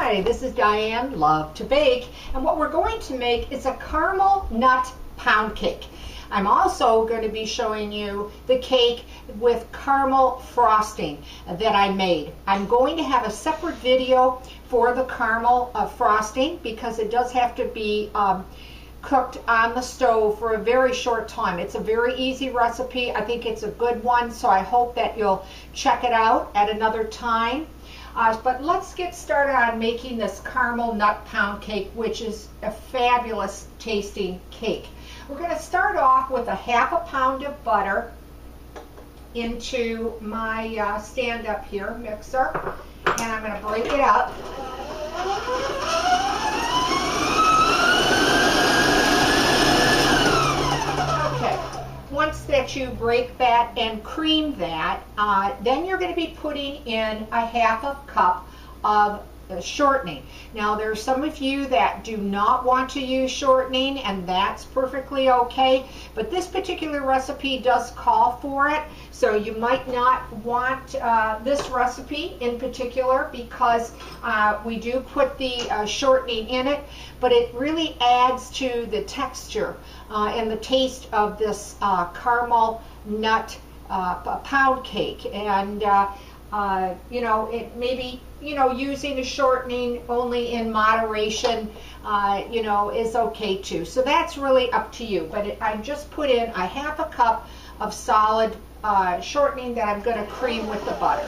Hi, this is Diane Lovetobake, and what we're going to make is a caramel nut pound cake. I'm also going to be showing you the cake with caramel frosting that I made. I'm going to have a separate video for the caramel frosting because it does have to be cooked on the stove for a very short time. It's a very easy recipe. I think it's a good one, so I hope that you'll check it out at another time. But let's get started on making this caramel nut pound cake, which is a fabulous tasting cake. We're going to start off with a ½ pound of butter into my stand-up here mixer, and I'm going to break it up. Okay, once that you break that and cream that, then you're going to be putting in a ½ cup of shortening. Now there's some of you that do not want to use shortening, and that's perfectly okay, but this particular recipe does call for it, so you might not want this recipe in particular because we do put the shortening in it, but it really adds to the texture and the taste of this caramel nut pound cake. And you know, it maybe, you know, using the shortening only in moderation, you know, is okay too. So that's really up to you. But I just put in a ½ cup of solid shortening that I'm going to cream with the butter.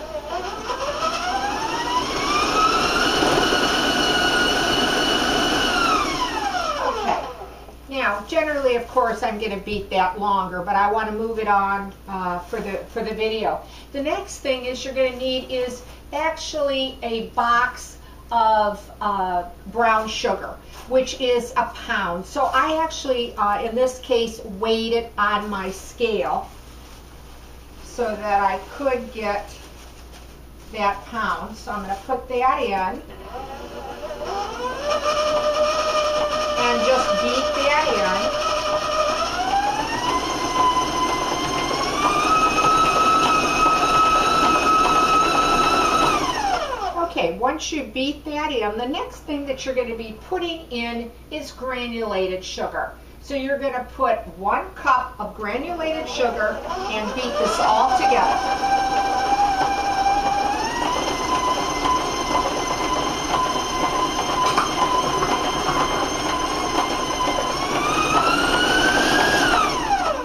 Okay. Now, generally, of course, I'm going to beat that longer, but I want to move it on for the video. The next thing is you're going to need is actually a box of brown sugar, which is a pound. So I actually, in this case, weighed it on my scale so that I could get that pound. So I'm going to put that in and just beat that in. Okay, once you beat that in, the next thing that you're going to be putting in is granulated sugar. So you're going to put 1 cup of granulated sugar and beat this all together.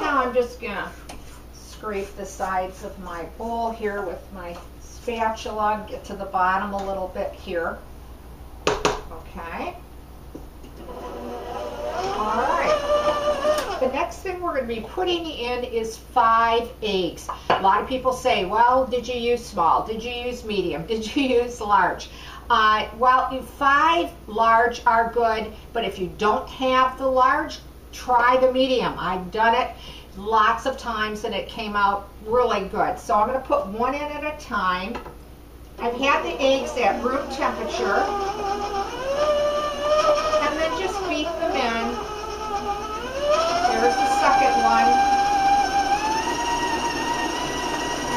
Now I'm just going to scrape the sides of my bowl here with my spatula, get to the bottom a little bit here. Okay. All right. The next thing we're going to be putting in is 5 eggs. A lot of people say, well, did you use small? Did you use medium? Did you use large? Well, 5 large are good, but if you don't have the large, try the medium. I've done it lots of times and it came out really good. So I'm going to put 1 in at a time. I've had the eggs at room temperature, and then just beat them in. There's the second one,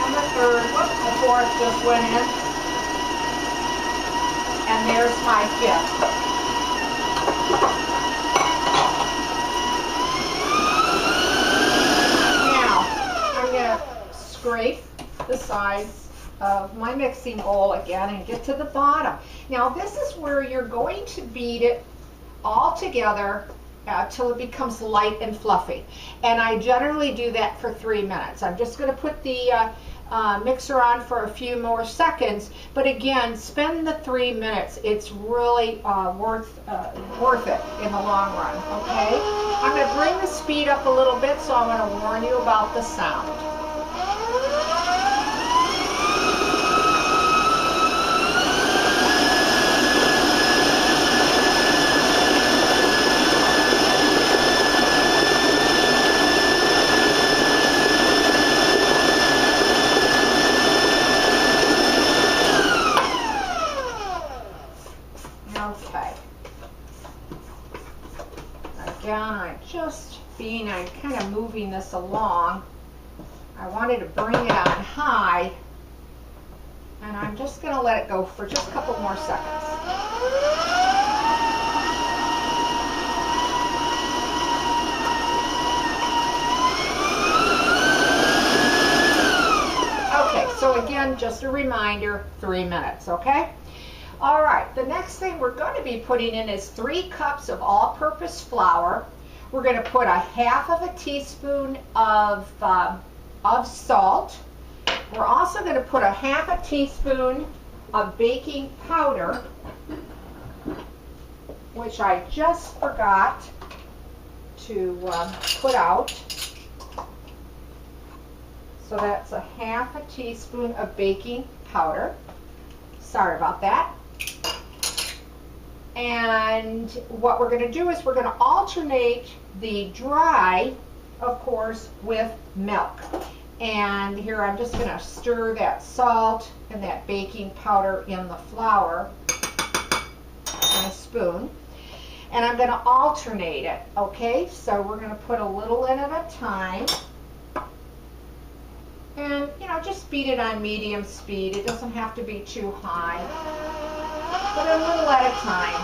and the third. Whoops, the fourth just went in, and there's my 5th. Scrape the sides of my mixing bowl again and get to the bottom. Now this is where you're going to beat it all together till it becomes light and fluffy. And I generally do that for 3 minutes. I'm just going to put the mixer on for a few more seconds, but again, spend the 3 minutes. It's really worth it in the long run. Okay, I'm going to bring the speed up a little bit, so I'm going to warn you about the sound. Okay. Again, I'm kind of moving this along. I wanted to bring it on high, and I'm just going to let it go for just a couple more seconds. Okay, so again, just a reminder, 3 minutes, okay? All right, the next thing we're going to be putting in is 3 cups of all-purpose flour. We're going to put a half of a teaspoon of salt. We're also going to put a half a teaspoon of baking powder, which I just forgot to put out. So that's a half a teaspoon of baking powder. Sorry about that. And what we're going to do is we're going to alternate the dry, of course, with milk. And here I'm just going to stir that salt and that baking powder in the flour on a spoon. And I'm going to alternate it, okay? So we're going to put a little in at a time. And, you know, just beat it on medium speed. It doesn't have to be too high, but a little at a time.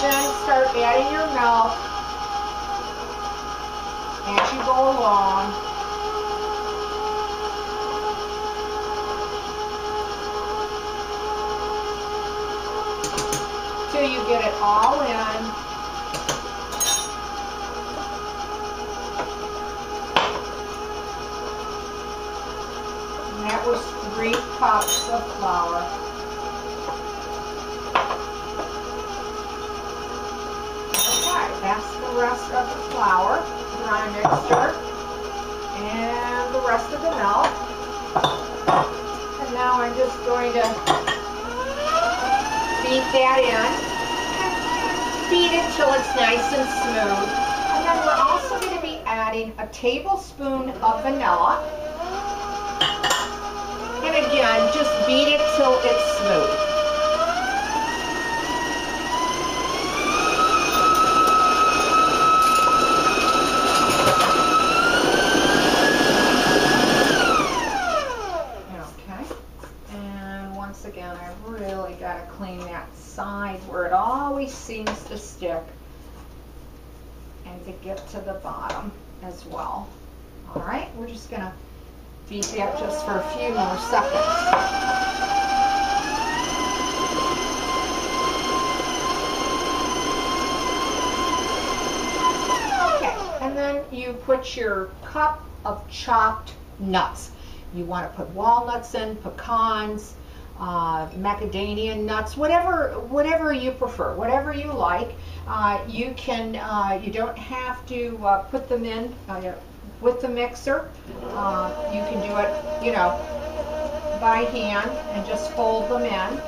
Then start adding your milk as you go along. Till you get it all in. That was 3 cups of flour. Okay, that's the rest of the flour, dry mixture, and the rest of the milk. And now I'm just going to beat that in. Beat it till it's nice and smooth. And then we're also going to be adding a tablespoon of vanilla. And again, just beat it till it's smooth. Okay. And once again, I really got to clean that side where it always seems to stick, and to get to the bottom as well. All right, we're just going to beat that just for a few more seconds. Okay, and then you put your cup of chopped nuts. You want to put walnuts in, pecans, macadamia nuts, whatever you prefer, whatever you like. You can, you don't have to put them in with the mixer. You can do it, you know, by hand and just fold them in.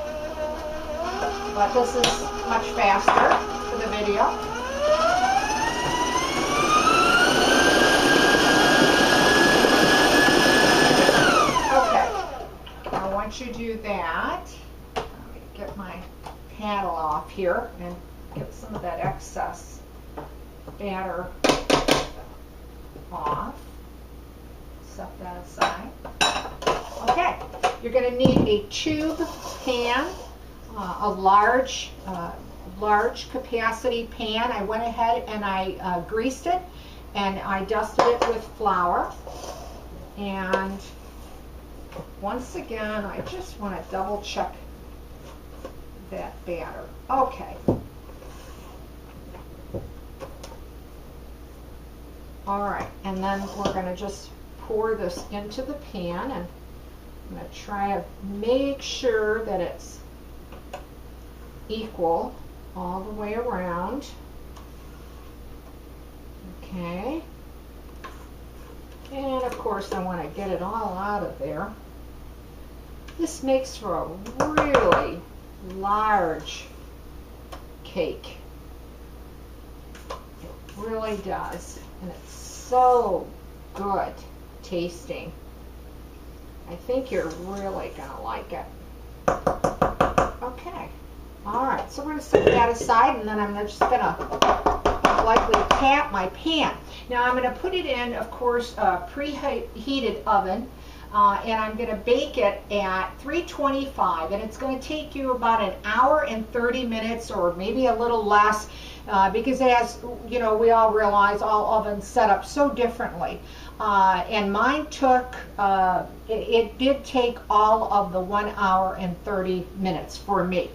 But this is much faster for the video. Okay, now once you do that, let me get my paddle off here and get some of that excess batter off. Set that aside. Okay, you're going to need a tube pan, a large capacity pan. I went ahead and I greased it and I dusted it with flour. And once again, I just want to double check that batter. Okay. All right, and then we're going to just pour this into the pan, and I'm going to try to make sure that it's equal all the way around. Okay. And of course I want to get it all out of there. This makes for a really large cake. It really does. And it's so good tasting. I think you're really going to like it. Okay. Alright, so we're going to set that aside, and then I'm just going to lightly tap my pan. Now I'm going to put it in, of course, a preheated oven. and I'm going to bake it at 325, and it's going to take you about an hour and 30 minutes or maybe a little less, because as you know, we all realize all ovens set up so differently. And mine took, it did take all of the 1 hour and 30 minutes for me.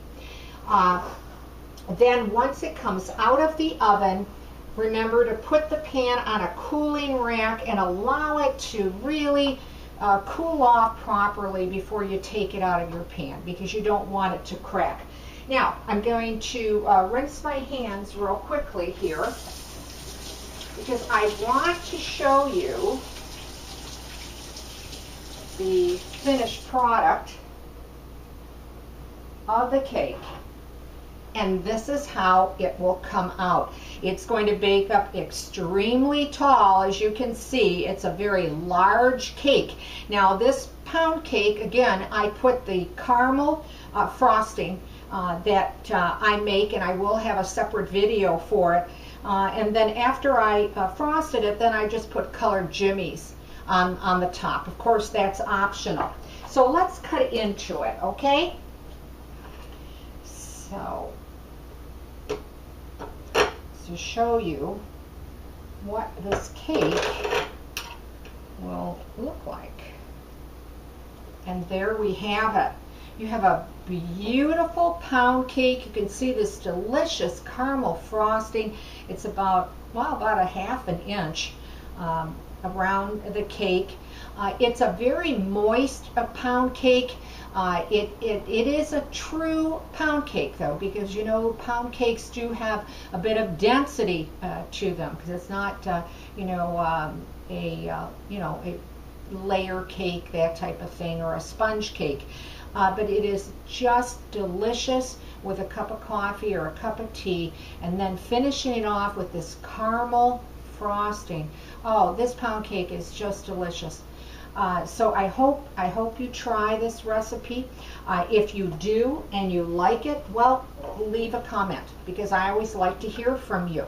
Then once it comes out of the oven, remember to put the pan on a cooling rack and allow it to really cool off properly before you take it out of your pan, because you don't want it to crack. Now, I'm going to rinse my hands real quickly here, because I want to show you the finished product of the cake. And this is how it will come out. It's going to bake up extremely tall. As you can see, it's a very large cake. Now this pound cake, again, I put the caramel frosting that I make, and I will have a separate video for it. And then after I frosted it, then I just put colored jimmies on the top. Of course, that's optional. So let's cut into it, okay? So, to show you what this cake will look like. And there we have it. You have a beautiful pound cake. You can see this delicious caramel frosting. It's about, well, about a ½ an inch around the cake. It's a very moist pound cake. It is a true pound cake, though, because you know pound cakes do have a bit of density to them, because it's not a layer cake, that type of thing, or a sponge cake. But it is just delicious with a cup of coffee or a cup of tea, and then finishing it off with this caramel frosting. Oh, this pound cake is just delicious. So I hope you try this recipe. If you do and you like it, well, leave a comment, because I always like to hear from you.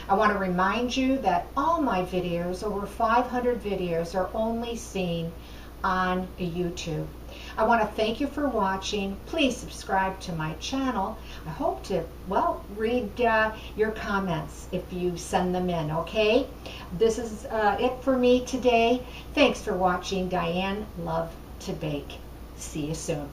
I want to remind you that all my videos, over 500 videos, are only seen on YouTube. I want to thank you for watching. Please subscribe to my channel. I hope to, well, read your comments if you send them in, okay? This is it for me today. Thanks for watching Diane Lovetobake. See you soon.